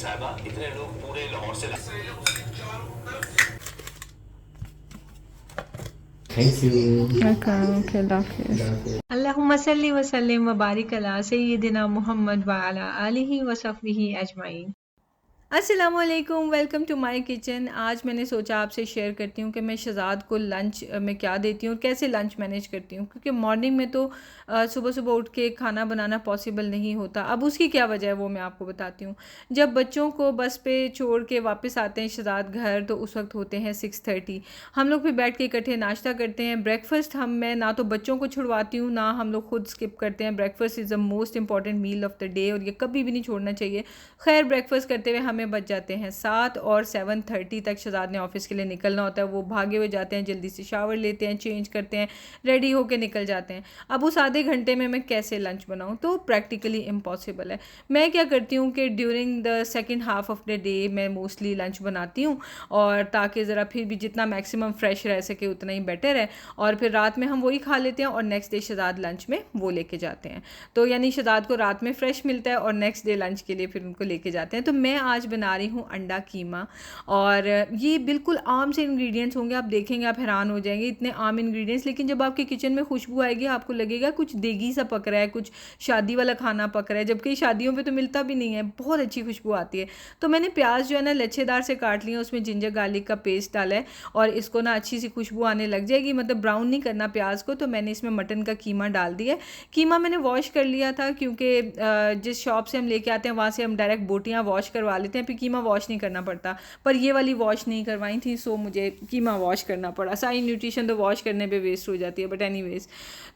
साहिबा, इतने लोग पूरे लाहौर से थैंक यू। ओके अल्लाह हाफिज़। अल्लाहुम्मा सल्ली व सल्लिम व बारिक अला सय्यिदिना मुहम्मद व अला आलिहि व सहबिही अजमाइन। अस्सलामुअलैकुम, वेलकम टू माय किचन। आज मैंने सोचा आपसे शेयर करती हूँ कि मैं शहज़ाद को लंच में क्या देती हूँ और कैसे लंच मैनेज करती हूँ, क्योंकि मॉर्निंग में तो सुबह सुबह उठ के खाना बनाना पॉसिबल नहीं होता। अब उसकी क्या वजह है वो मैं आपको बताती हूँ। जब बच्चों को बस पे छोड़ के वापस आते हैं शहज़ाद घर, तो उस वक्त होते हैं 6:30। हम लोग फिर बैठ के इकट्ठे नाश्ता करते हैं। ब्रेकफास्ट मैं ना तो बच्चों को छुड़वाती हूँ, ना हम लोग खुद स्किप करते हैं। Breakfast is the most important meal of the day और ये कभी भी नहीं छोड़ना चाहिए। खैर, ब्रेकफास्ट करते हुए हमें बच जाते हैं 7 और 7:30 तक शहज़ाद ने ऑफिस के लिए निकलना होता है। वो भागे हुए जाते हैं, जल्दी से शावर लेते हैं, चेंज करते हैं, रेडी होके निकल जाते हैं। अब उस आधे घंटे में मैं कैसे लंच बनाऊं, तो प्रैक्टिकली इम्पॉसिबल है। मैं क्या करती हूँ कि during the second half of the day मैं मोस्टली लंच बनाती हूँ, और ताकि ज़रा फिर भी जितना मैक्सिमम फ्रेश रह सके उतना ही बेटर है। और फिर रात में हम वही खा लेते हैं और नेक्स्ट डे शहज़ाद लंच में वो लेके जाते हैं। तो यानी शहज़ाद को रात में फ्रेश मिलता है और नेक्स्ट डे लंच के लिए फिर उनको लेके जाते हैं। तो मैं आज बना रही हूँ अंडा कीमा, और ये बिल्कुल आम से इंग्रेडिएंट्स होंगे। आप देखेंगे आप हैरान हो जाएंगे, इतने आम इंग्रेडिएंट्स, लेकिन जब आपके किचन में खुशबू आएगी आपको लगेगा कुछ देगी सा पक रहा है, कुछ शादी वाला खाना पक रहा है, जबकि शादियों पे तो मिलता भी नहीं है। बहुत अच्छी खुशबू आती है। तो मैंने प्याज जो है ना लच्छेदार से काट लिया, उसमें जिंजर गार्लिक का पेस्ट डाला है, और इसको ना अच्छी सी खुशबू आने लग जाएगी, मतलब ब्राउन नहीं करना प्याज को। तो मैंने इसमें मटन का कीमा डाल दिया। कीमा मैंने वॉश कर लिया था, क्योंकि जिस शॉप से हम लेके आते हैं वहाँ से हम डायरेक्ट बोटियाँ वॉश करवा लेते हैं, फिर कीमा वॉश नहीं करना पड़ता। पर ये वाली वॉश नहीं करवाई थी, सो मुझे कीमा वॉश करना पड़ा। सारी न्यूट्रिशन तो वॉश करने पे वेस्ट हो जाती है, बट एनीवेज।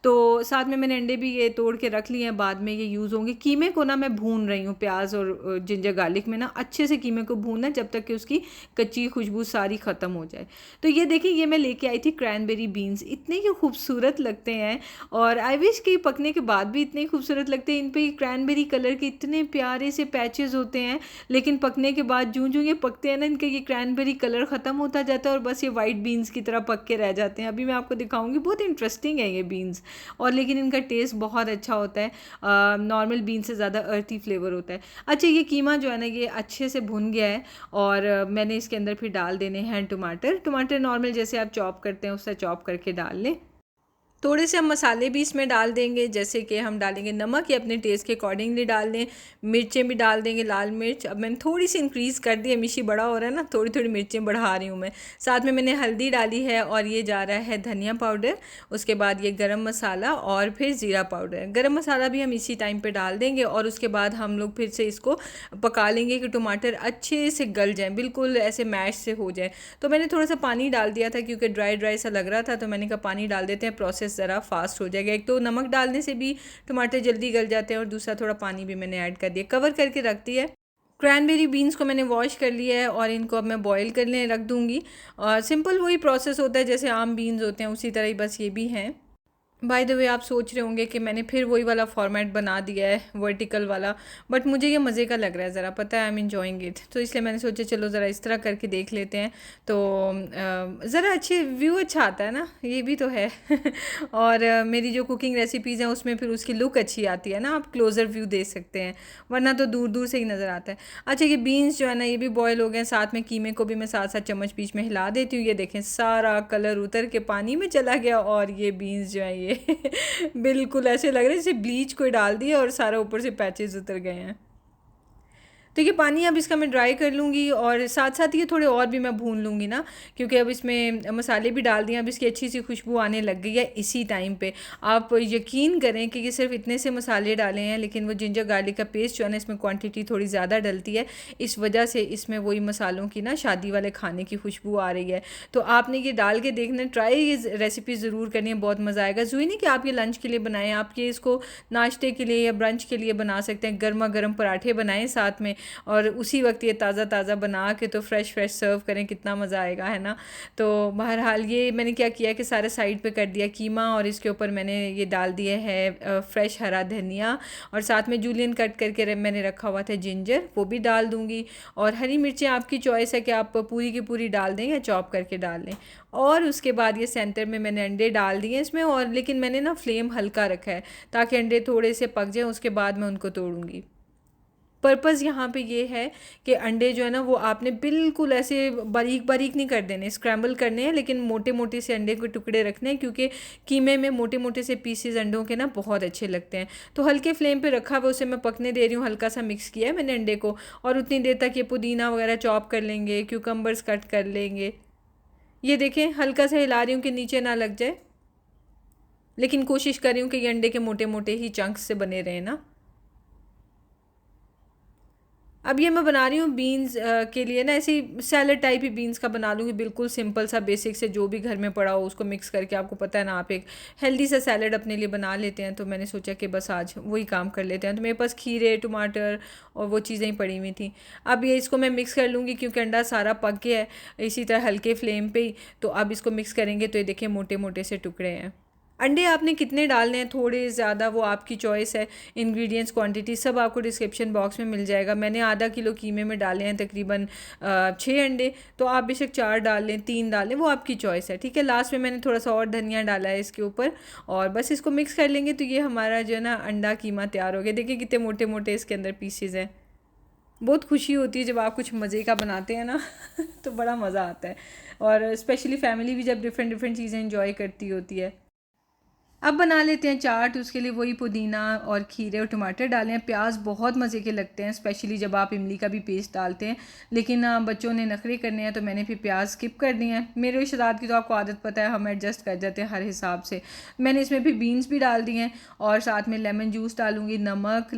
तो साथ में मैंने अंडे भी ये तोड़ के रख लिए हैं, बाद में ये यूज़ होंगे। कीमे को ना मैं भून रही हूँ प्याज और जिंजर गार्लिक में ना, अच्छे से कीमे को भूनना जब तक कि उसकी कच्ची खुशबू सारी ख़त्म हो जाए। तो ये देखिए, ये मैं लेके आई थी क्रैनबेरी बीन्स, इतने ही खूबसूरत लगते हैं, और आई विश कि पकने के बाद भी इतने खूबसूरत लगते हैं। इन पे क्रैनबेरी कलर के इतने प्यारे से पैचेस होते हैं, लेकिन पकने के बाद जूं जूं ये पकते हैं ना, इनका ये क्रैनबेरी कलर ख़त्म होता जाता है और बस ये वाइट बीन्स की तरह पक के रह जाते हैं। अभी मैं आपको दिखाऊंगी, बहुत इंटरेस्टिंग है ये बीन्स, और लेकिन इनका टेस्ट बहुत अच्छा होता है। नॉर्मल बीन्स से ज़्यादा अर्थी फ्लेवर होता है। अच्छा, ये कीमा जो है ना ये अच्छे से भुन गया है, और मैंने इसके अंदर फिर डाल देने हैं टमाटर नॉर्मल जैसे आप चॉप करते हैं उससे चॉप करके डाल लें। थोड़े से हम मसाले भी इसमें डाल देंगे, जैसे कि हम डालेंगे नमक, या अपने टेस्ट के अकॉर्डिंगली डाल दें। मिर्चें भी डाल देंगे, लाल मिर्च अब मैंने थोड़ी सी इंक्रीज़ कर दी है, मिशी बड़ा हो रहा है ना, थोड़ी थोड़ी मिर्चें बढ़ा रही हूँ मैं। साथ में मैंने हल्दी डाली है, और ये जा रहा है धनिया पाउडर। उसके बाद ये गरम मसाला, और फिर ज़ीरा पाउडर। गरम मसाला भी हम इसी टाइम पर डाल देंगे, और उसके बाद हम लोग फिर से इसको पका लेंगे कि टमाटर अच्छे से गल जाएँ, बिल्कुल ऐसे मैश से हो जाए। तो मैंने थोड़ा सा पानी डाल दिया था, क्योंकि ड्राई ड्राई सा लग रहा था, तो मैंने कहा पानी डाल देते हैं, प्रोसेस ज़रा फास्ट हो जाएगा। एक तो नमक डालने से भी टमाटर जल्दी गल जाते हैं, और दूसरा थोड़ा पानी भी मैंने ऐड कर दिया। कवर करके रख दिया है। क्रैनबेरी बीन्स को मैंने वॉश कर लिया है, और इनको अब मैं बॉईल करने रख दूँगी। और सिंपल वही प्रोसेस होता है जैसे आम बीन्स होते हैं, उसी तरह ही बस ये भी हैं। बाय द वे, आप सोच रहे होंगे कि मैंने फिर वही वाला फॉर्मेट बना दिया है, वर्टिकल वाला, बट मुझे ये मज़े का लग रहा है ज़रा, पता है, आई एम एंजॉइंग इट। तो इसलिए मैंने सोचा चलो ज़रा इस तरह करके देख लेते हैं, तो ज़रा अच्छे व्यू अच्छा आता है ना, ये भी तो है। और मेरी जो कुकिंग रेसिपीज़ हैं उसमें फिर उसकी लुक अच्छी आती है ना, आप क्लोज़र व्यू दे सकते हैं, वरना तो दूर दूर से ही नज़र आता है। अच्छा, ये बीन्स जो है ना ये भी बॉयल हो गए, साथ में कीमे को भी मैं साथ साथ चम्मच बीच में हिला देती हूँ। ये देखें, सारा कलर उतर के पानी में चला गया, और ये बीन्स जो है ये बिल्कुल ऐसे लग रहा है जैसे ब्लीच कोई डाल दिया और सारा ऊपर से पैचेस उतर गए हैं। तो ये पानी अब इसका मैं ड्राई कर लूँगी, और साथ साथ ये थोड़े और भी मैं भून लूँगी ना, क्योंकि अब इसमें मसाले भी डाल दिए, अब इसकी अच्छी सी खुशबू आने लग गई है इसी टाइम पे। आप यकीन करें कि ये सिर्फ इतने से मसाले डाले हैं, लेकिन वो जिंजर गार्लिक का पेस्ट जो है ना इसमें क्वांटिटी थोड़ी ज़्यादा डलती है, इस वजह से इसमें वही मसालों की ना शादी वाले खाने की खुशबू आ रही है। तो आपने ये डाल के देखना, ट्राई ये रेसिपी ज़रूर करनी है, बहुत मज़ा आएगा। ज़रूरी नहीं कि आप ये लंच के लिए बनाएं, आप ये इसको नाश्ते के लिए या ब्रंच के लिए बना सकते हैं। गर्मा गर्म पराठे बनाएं साथ में, और उसी वक्त ये ताज़ा ताज़ा बना के तो फ्रेश फ्रेश सर्व करें, कितना मज़ा आएगा, है ना। तो बहरहाल ये मैंने क्या किया कि सारे साइड पे कर दिया कीमा, और इसके ऊपर मैंने ये डाल दिए है फ्रेश हरा धनिया, और साथ में जूलियन कट करके मैंने रखा हुआ था जिंजर, वो भी डाल दूँगी। और हरी मिर्चें आपकी चॉइस है कि आप पूरी की पूरी डाल दें या चॉप करके डाल लें। और उसके बाद ये सेंटर में मैंने अंडे डाल दिए इसमें, और लेकिन मैंने ना फ्लेम हल्का रखा है ताकि अंडे थोड़े से पक जाएँ, उसके बाद मैं उनको तोड़ूँगी। पर्पज़ यहाँ पे ये है कि अंडे जो है ना वो आपने बिल्कुल ऐसे बारीक बारीक नहीं कर देने, स्क्रैम्बल करने हैं, लेकिन मोटे मोटे से अंडे के टुकड़े रखने हैं, क्योंकि कीमे में मोटे मोटे से पीसेस अंडों के ना बहुत अच्छे लगते हैं। तो हल्के फ्लेम पे रखा हुआ उसे मैं पकने दे रही हूँ, हल्का सा मिक्स किया है मैंने अंडे को, और उतनी देर तक ये पुदीना वगैरह चॉप कर लेंगे, क्यूकम्बर्स कट कर लेंगे। ये देखें हल्का सा हिला रही हूँ कि नीचे ना लग जाए, लेकिन कोशिश कर रही हूँ कि ये अंडे के मोटे मोटे ही चंक्स से बने रहे ना। अब ये मैं बना रही हूँ बीन्स के लिए ना, ऐसी सैलड टाइप ही बीन्स का बना लूँगी, बिल्कुल सिंपल सा बेसिक से जो भी घर में पड़ा हो उसको मिक्स करके। आपको पता है ना, आप एक हेल्दी सा सैलड अपने लिए बना लेते हैं, तो मैंने सोचा कि बस आज वही काम कर लेते हैं। तो मेरे पास खीरे, टमाटर और वो चीज़ें ही पड़ी हुई थी। अब ये इसको मैं मिक्स कर लूँगी, क्योंकि अंडा सारा पक गया है, इसी तरह हल्के फ्लेम पर ही। तो अब इसको मिक्स करेंगे। तो ये देखिए मोटे मोटे से टुकड़े हैं। अंडे आपने कितने डालने हैं, थोड़े ज़्यादा, वो आपकी चॉइस है। इंग्रेडिएंट्स क्वांटिटी सब आपको डिस्क्रिप्शन बॉक्स में मिल जाएगा। मैंने आधा किलो कीमे में डाले हैं तकरीबन 6 अंडे, तो आप बेशक 4 डाल लें, 3 डाल लें, वो आपकी चॉइस है, ठीक है। लास्ट में मैंने थोड़ा सा और धनिया डाला है इसके ऊपर, और बस इसको मिक्स कर लेंगे। तो ये हमारा जो है ना अंडा कीमा तैयार हो गया। देखिए कितने मोटे मोटे इसके अंदर पीसेज हैं। बहुत खुशी होती है जब आप कुछ मज़े का बनाते हैं ना तो बड़ा मज़ा आता है, और स्पेशली फैमिली भी जब डिफरेंट डिफरेंट चीज़ें इंजॉय करती होती है। अब बना लेते हैं चाट। उसके लिए वही पुदीना और खीरे और टमाटर डालें हैं। प्याज बहुत मज़े के लगते हैं, स्पेशली जब आप इमली का भी पेस्ट डालते हैं, लेकिन बच्चों ने नखरे करने हैं तो मैंने फिर प्याज स्किप कर दिए हैं। मेरे रिश्तेदार की तो आपको आदत पता है, हम एडजस्ट कर जाते हैं हर हिसाब से। मैंने इसमें फिर बीन्स भी डाल दिए हैं, और साथ में लेमन जूस डालूँगी, नमक,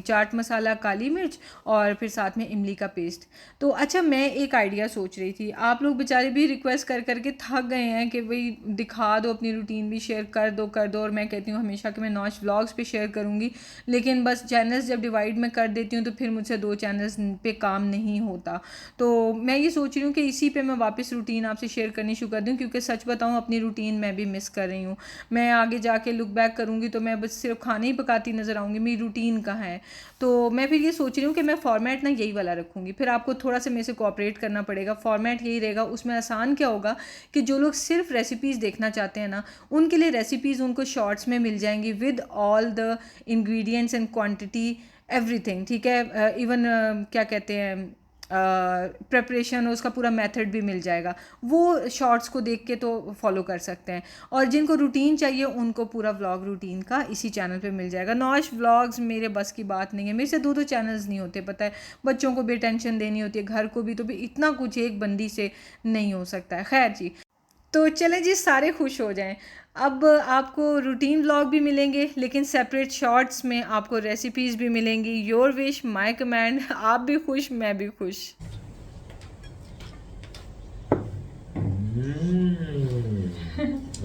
चाट मसाला, काली मिर्च, और फिर साथ में इमली का पेस्ट। तो अच्छा, मैं एक आइडिया सोच रही थी, आप लोग बेचारे भी रिक्वेस्ट कर करके थक गए हैं कि भाई दिखा दो, अपनी रूटीन भी शेयर कर दो। और मैं कहती हूँ हमेशा कि मैं नौश व्लॉग्स पे शेयर करूँगी, लेकिन बस चैनल्स जब डिवाइड में कर देती हूँ तो फिर मुझसे 2 चैनल्स पे काम नहीं होता। तो मैं ये सोच रही हूँ कि इसी पे मैं वापस रूटीन आपसे शेयर करनी शुरू कर दूँ, क्योंकि सच बताऊँ अपनी रूटीन मैं भी मिस कर रही हूँ। मैं आगे जाके लुक बैक करूँगी तो मैं बस सिर्फ खाने ही पकाती नज़र आऊँगी, मेरी रूटीन कहाँ है। तो मैं फिर ये सोच रही हूँ कि मैं फॉर्मेट ना यही वाला रखूँगी। फिर आपको थोड़ा सा मेरे से कोऑपरेट करना पड़ेगा। फॉर्मेट यही रहेगा। उसमें आसान क्या होगा कि जो लोग सिर्फ रेसिपीज़ देखना चाहते हैं ना, उनके लिए रेसिपीज़ उनको शॉर्ट्स में मिल जाएंगी with all the ingredients and quantity, everything, ठीक है। इवन क्या कहते हैं, प्रेपरेशन, उसका पूरा मेथड भी मिल जाएगा। वो शॉर्ट्स को देख के तो फॉलो कर सकते हैं, और जिनको रूटीन चाहिए उनको पूरा व्लॉग रूटीन का इसी चैनल पे मिल जाएगा। नौश व्लॉग्स मेरे बस की बात नहीं है, मेरे से 2 चैनल्स नहीं होते, पता है। बच्चों को भी टेंशन देनी होती है, घर को भी, तो भी इतना कुछ एक बंदी से नहीं हो सकता है। खैर जी, तो चलें जी, सारे खुश हो जाएं। अब आपको रूटीन व्लॉग भी मिलेंगे, लेकिन सेपरेट शॉर्ट्स में आपको रेसिपीज़ भी मिलेंगी। Your wish my command. आप भी खुश, मैं भी खुश।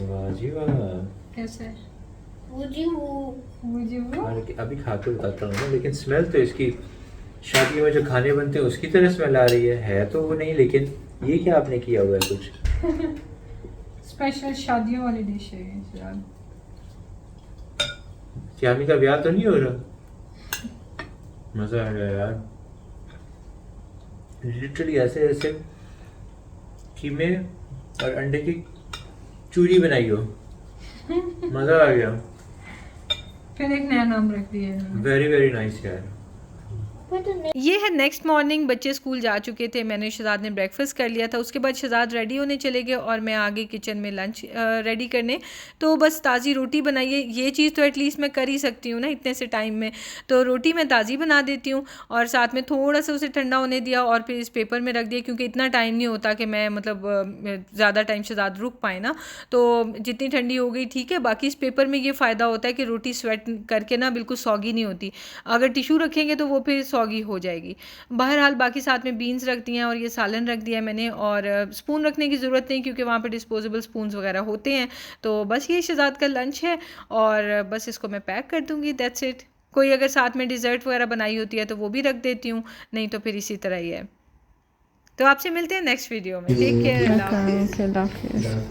वाह जी वाह, कैसे अभी खा के बताता हूँ ना, लेकिन स्मेल तो इसकी शादी में जो खाने बनते हैं उसकी तरह स्मेल आ रही है तो वो नहीं। लेकिन ये क्या आपने किया हुआ है कुछ स्पेशल शादियों वाली डिश है ये। श्यामी का ब्याह तो नहीं हो रहा? मजा आ गया यार, लिटरली ऐसे ऐसे कीमे और अंडे की चूरी बनाई हो, मजा आ गया। फिर एक नया नाम रख दिया। वेरी वेरी नाइस यार। ये है नेक्स्ट मॉर्निंग, बच्चे स्कूल जा चुके थे, मैंने शहजाद ने ब्रेकफास्ट कर लिया था। उसके बाद शहजाद रेडी होने चले गए और मैं आ गई किचन में लंच रेडी करने। तो बस ताज़ी रोटी बनाइए, ये चीज़ तो एटलीस्ट मैं कर ही सकती हूँ ना इतने से टाइम में। तो रोटी मैं ताज़ी बना देती हूँ, और साथ में थोड़ा सा उसे ठंडा होने दिया और फिर इस पेपर में रख दिया, क्योंकि इतना टाइम नहीं होता कि मैं मतलब ज़्यादा टाइम शहजाद रुक पाए ना। तो जितनी ठंडी हो गई ठीक है। बाकी इस पेपर में ये फ़ायदा होता है कि रोटी स्वेट करके ना बिल्कुल सॉगी नहीं होती। अगर टिशू रखेंगे तो वो फिर सॉगी हो जाएगी। बहरहाल बाकी साथ में बीन्स रख दिए हैं और ये सालन रख दिया है मैंने, और स्पून रखने की ज़रूरत नहीं क्योंकि वहाँ पे डिस्पोजेबल स्पून्स वगैरह होते हैं। तो बस ये शहजाद का लंच है, और बस इसको मैं पैक कर दूँगी, दैट्स इट। कोई अगर साथ में डिज़र्ट वगैरह बनाई होती है तो वो भी रख देती हूँ, नहीं तो फिर इसी तरह ही है। तो आपसे मिलते हैं नेक्स्ट वीडियो में। टेक केयर, अल्लाह हाफ़िज़।